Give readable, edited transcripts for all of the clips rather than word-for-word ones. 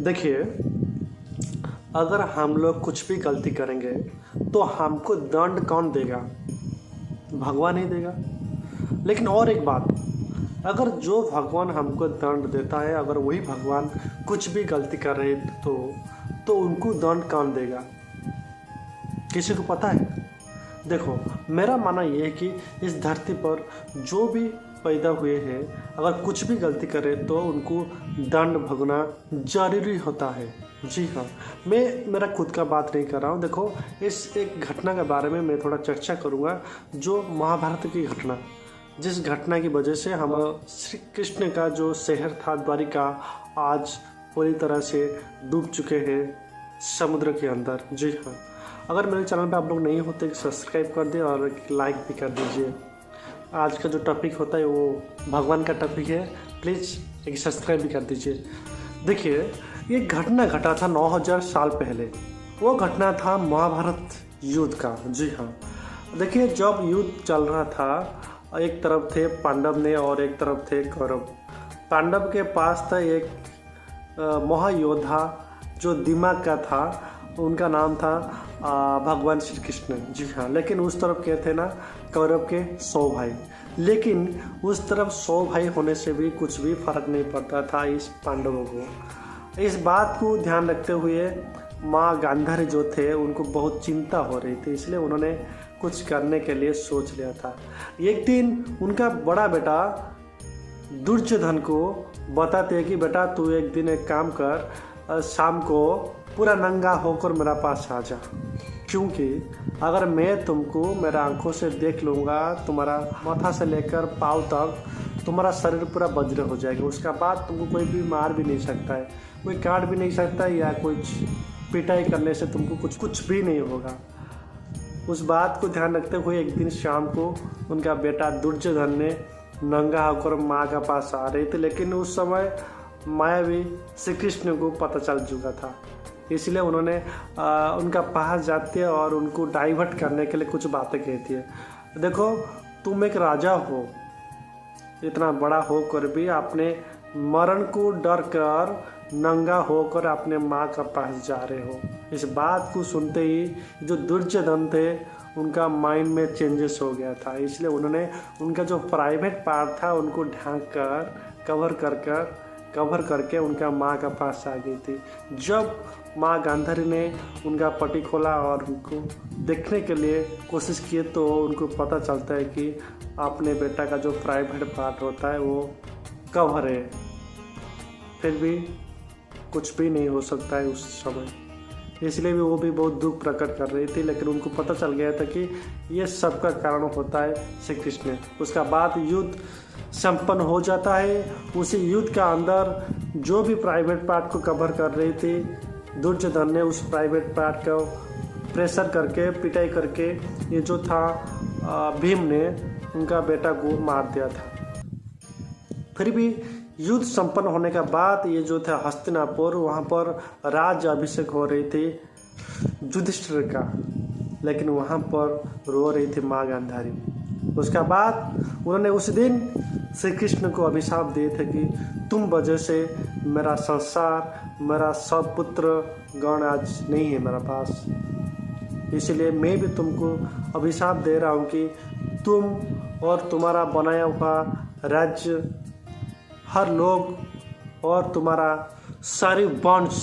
देखिए, अगर हम लोग कुछ भी गलती करेंगे तो हमको दंड कौन देगा? भगवान ही देगा। लेकिन और एक बात, अगर जो भगवान हमको दंड देता है, अगर वही भगवान कुछ भी गलती कर रहे तो उनको दंड कौन देगा? किसी को पता है? देखो, मेरा मानना ये है कि इस धरती पर जो भी पैदा हुए हैं, अगर कुछ भी गलती करें तो उनको दंड भुगतना जरूरी होता है। जी हाँ, मैं मेरा खुद का बात नहीं कर रहा हूँ। देखो, इस एक घटना के बारे में मैं थोड़ा चर्चा करूँगा, जो महाभारत की घटना, जिस घटना की वजह से हम श्री कृष्ण का जो शहर था द्वारिका, आज पूरी तरह से डूब चुके हैं समुद्र के अंदर। जी हाँ, अगर मेरे चैनल पे आप लोग नहीं होते सब्सक्राइब कर दें और लाइक भी कर दीजिए। आज का जो टॉपिक होता है वो भगवान का टॉपिक है, प्लीज़ एक सब्सक्राइब भी कर दीजिए। देखिए, ये घटना घटा था 9000 साल पहले। वो घटना था महाभारत युद्ध का। जी हाँ, देखिए, जब युद्ध चल रहा था, एक तरफ थे पांडव ने और एक तरफ थे कौरव। पांडव के पास था एक महायोद्धा जो दिमाग का था, उनका नाम था भगवान श्री कृष्ण। जी हाँ, लेकिन उस तरफ क्या थे ना, कौरव के 100 भाई। लेकिन उस तरफ 100 भाई होने से भी कुछ भी फर्क नहीं पड़ता था इस पांडवों को। इस बात को ध्यान रखते हुए माँ गांधारी जो थे उनको बहुत चिंता हो रही थी, इसलिए उन्होंने कुछ करने के लिए सोच लिया था। एक दिन उनका बड़ा बेटा दुर्योधन को बताते हैं कि बेटा, तू एक दिन एक काम कर, शाम को पूरा नंगा होकर मेरा पास आ जा, क्योंकि अगर मैं तुमको मेरा आंखों से देख लूँगा, तुम्हारा माथा से लेकर पाँव तक तुम्हारा शरीर पूरा वज्र हो जाएगा। उसका बाद तुमको कोई भी मार भी नहीं सकता है, कोई काट भी नहीं सकता है, या कुछ पिटाई करने से तुमको कुछ भी नहीं होगा। उस बात को ध्यान रखते हुए एक दिन शाम को उनका बेटा दुर्योधन ने नंगा होकर माँ का पास आ रहे थे, लेकिन उस समय मायावी श्री कृष्ण को पता चल चुका था, इसलिए उन्होंने उनका पास जाते हैं और उनको डाइवर्ट करने के लिए कुछ बातें कहती है। देखो, तुम एक राजा हो, इतना बड़ा होकर भी अपने मरण को डर कर नंगा होकर अपने माँ का पास जा रहे हो। इस बात को सुनते ही जो दुर्योधन थे उनका माइंड में चेंजेस हो गया था, इसलिए उन्होंने उनका जो प्राइवेट पार्ट था उनको ढांक कर कवर करके उनका माँ का पास आ गई थी। जब माँ गांधारी ने उनका पट्टी खोला और उनको देखने के लिए कोशिश किए तो उनको पता चलता है कि अपने बेटा का जो प्राइवेट पार्ट होता है वो कवर है। फिर भी कुछ भी नहीं हो सकता है उस समय, इसलिए भी वो भी बहुत दुख प्रकट कर रही थी, लेकिन उनको पता चल गया था कि ये सब का कारण होता है श्री कृष्ण। उसका बाद युद्ध संपन्न हो जाता है। उसी युद्ध का अंदर जो भी प्राइवेट पार्ट को कवर कर रही थी, दुर्योधन ने उस प्राइवेट पार्ट को प्रेशर करके, पिटाई करके, ये जो था भीम ने उनका बेटा को मार दिया था। फिर भी युद्ध संपन्न होने के बाद ये जो था हस्तिनापुर, वहाँ पर राज्य अभिषेक हो रही थी युधिष्ठिर का, लेकिन वहाँ पर रो रही थी माँ गांधारी। उसका बाद उन्होंने उस दिन श्री कृष्ण को अभिशाप दिए थे कि तुम वजह से मेरा संसार, मेरा सब पुत्र गण आज नहीं है मेरा पास, इसलिए मैं भी तुमको अभिशाप दे रहा हूँ कि तुम और तुम्हारा बनाया हुआ राज्य, हर लोग और तुम्हारा सारी बॉन्ड्स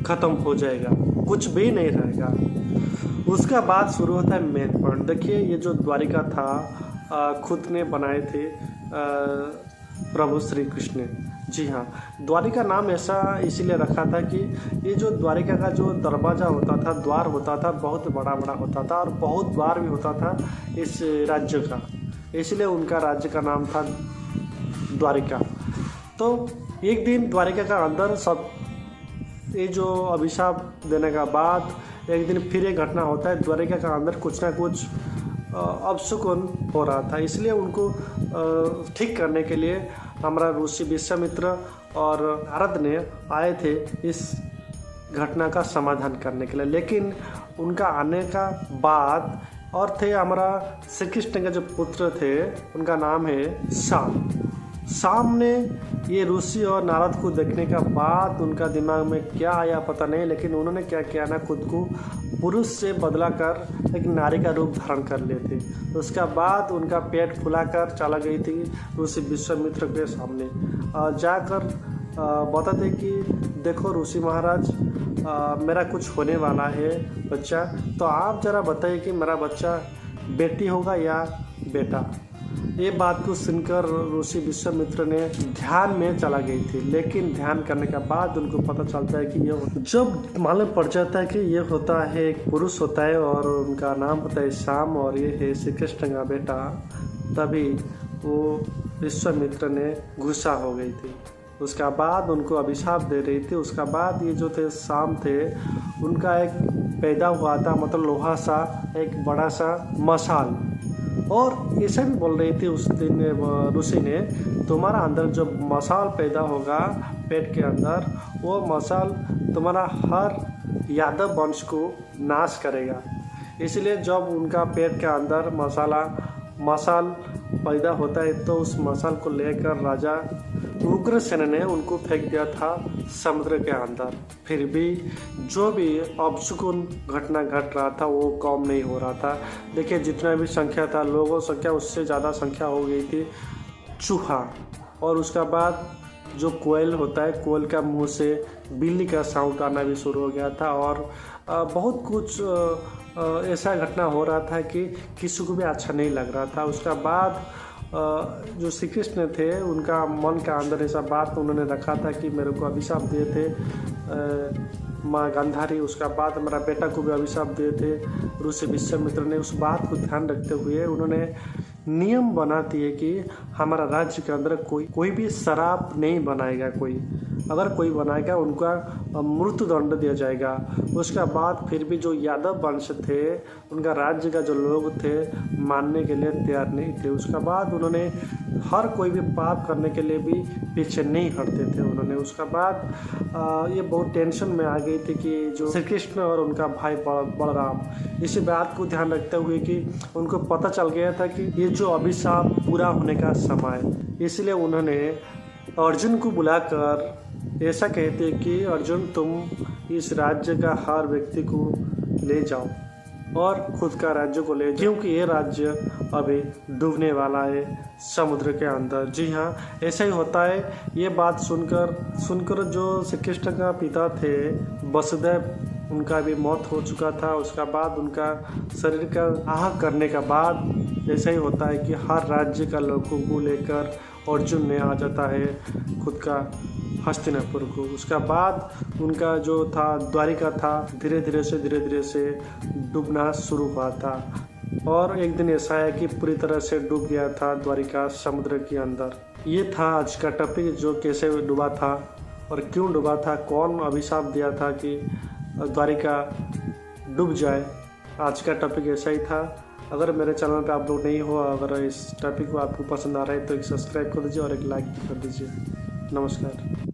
खत्म हो जाएगा, कुछ भी नहीं रहेगा। उसका बाद शुरू होता है मेन पॉइंट। देखिए, ये जो द्वारिका था खुद ने बनाए थे प्रभु श्री कृष्ण। जी हाँ, द्वारिका नाम ऐसा इसीलिए रखा था कि ये जो द्वारिका का जो दरवाज़ा होता था, द्वार होता था, बहुत बड़ा बड़ा होता था और बहुत द्वार भी होता था इस राज्य का, इसलिए उनका राज्य का नाम था द्वारिका। तो एक दिन द्वारिका का अंदर सब ये जो अभिशाप देने का बाद एक दिन फिर एक घटना होता है, द्वारिका का अंदर कुछ ना कुछ अपशकुन हो रहा था, इसलिए उनको ठीक करने के लिए हमारा ऋषि विश्वामित्र और नारद ने आए थे इस घटना का समाधान करने के लिए। लेकिन उनका आने का बाद और थे हमारा श्री कृष्ण के जो पुत्र थे, उनका नाम है शाम। सामने ये ऋषि और नारद को देखने का बाद उनका दिमाग में क्या आया पता नहीं, लेकिन उन्होंने क्या किया ना, खुद को पुरुष से बदला कर एक नारी का रूप धारण कर लेते। उसका बाद उनका पेट फुलाकर चला गई थी ऋषि विश्वामित्र के सामने जाकर बताते कि देखो ऋषि महाराज, मेरा कुछ होने वाला है बच्चा, तो आप ज़रा बताइए कि मेरा बच्चा बेटी होगा या बेटा। ये बात को सुनकर ऋषि विश्वामित्र ने ध्यान में चला गई थी, लेकिन ध्यान करने के बाद उनको पता चलता है कि ये जब मालूम पड़ जाता है कि ये होता है एक पुरुष होता है और उनका नाम होता है शाम और ये है श्री कृष्ण का बेटा, तभी वो विश्वामित्र ने गुस्सा हो गई थी। उसका बाद उनको अभिशाप दे रही थी। उसका बाद ये जो थे शाम थे, उनका एक पैदा हुआ था, मतलब लोहा सा एक बड़ा सा मशाल, और ऐसा भी बोल रही थी उस दिन ऋषि ने, तुम्हारा अंदर जो मशाल पैदा होगा पेट के अंदर, वो मशाल तुम्हारा हर यादव वंश को नाश करेगा। इसलिए जब उनका पेट के अंदर मशाल पैदा होता है तो उस मशाल को लेकर राजा उग्रसेन ने उनको फेंक दिया था समुद्र के अंदर। फिर भी जो भी अपशकुन घटना घट रहा था वो कम नहीं हो रहा था। देखिए जितना भी संख्या था, लोगों संख्या उससे ज़्यादा संख्या हो गई थी चूहा। और उसका बाद जो कोयल होता है, कोयल का मुंह से बिल्ली का साउंड आना भी शुरू हो गया था। और बहुत कुछ ऐसा घटना हो रहा था कि किसी को भी अच्छा नहीं लग रहा था। उसका बाद जो श्री कृष्ण थे उनका मन का अंदर ऐसा बात उन्होंने रखा था कि मेरे को अभिशाप दिए थे माँ गांधारी, उसका बाद मेरा बेटा को भी अभिशाप दिए थे ऋषि विश्वामित्र ने। उस बात को ध्यान रखते हुए उन्होंने नियम बना दिए कि हमारा राज्य के अंदर कोई भी शराब नहीं बनाएगा। कोई अगर कोई बनाएगा उनका मृत्यु दंड दिया जाएगा। उसका बाद फिर भी जो यादव वंश थे, उनका राज्य का जो लोग थे मानने के लिए तैयार नहीं थे। उसका बाद उन्होंने हर कोई भी पाप करने के लिए भी पीछे नहीं हटते थे उन्होंने। उसका बाद ये बहुत टेंशन में आ गई थी कि जो श्री कृष्ण और उनका भाई बलराम, इसी बात को ध्यान रखते हुए कि उनको पता चल गया था कि ये जो अभिशाप पूरा होने का समय, इसलिए उन्होंने अर्जुन को बुलाकर ऐसा कहते कि अर्जुन तुम इस राज्य का हर व्यक्ति को ले जाओ और खुद का राज्य को ले जाओ, क्योंकि ये राज्य अभी डूबने वाला है समुद्र के अंदर। जी हाँ, ऐसा ही होता है। ये बात सुनकर जो श्री कृष्ण का पिता थे वसुदेव, उनका भी मौत हो चुका था। उसका बाद उनका शरीर का आह करने का बाद ऐसा ही होता है कि हर राज्य का लोगों को लेकर अर्जुन ने आ जाता है खुद का हस्तिनापुर को। उसका बाद उनका जो था द्वारिका था धीरे धीरे से डूबना शुरू हुआ था। और एक दिन ऐसा है कि पूरी तरह से डूब गया था द्वारिका समुद्र के अंदर। ये था आज का टॉपिक, जो कैसे डूबा था और क्यों डूबा था, कौन अभिशाप दिया था कि द्वारिका डूब जाए। आज का टॉपिक ऐसा ही था। अगर मेरे चैनल पे आप लोग नहीं हो, अगर इस टॉपिक को आपको पसंद आ रहा है तो एक सब्सक्राइब कर दीजिए और एक लाइक कर दीजिए। नमस्कार।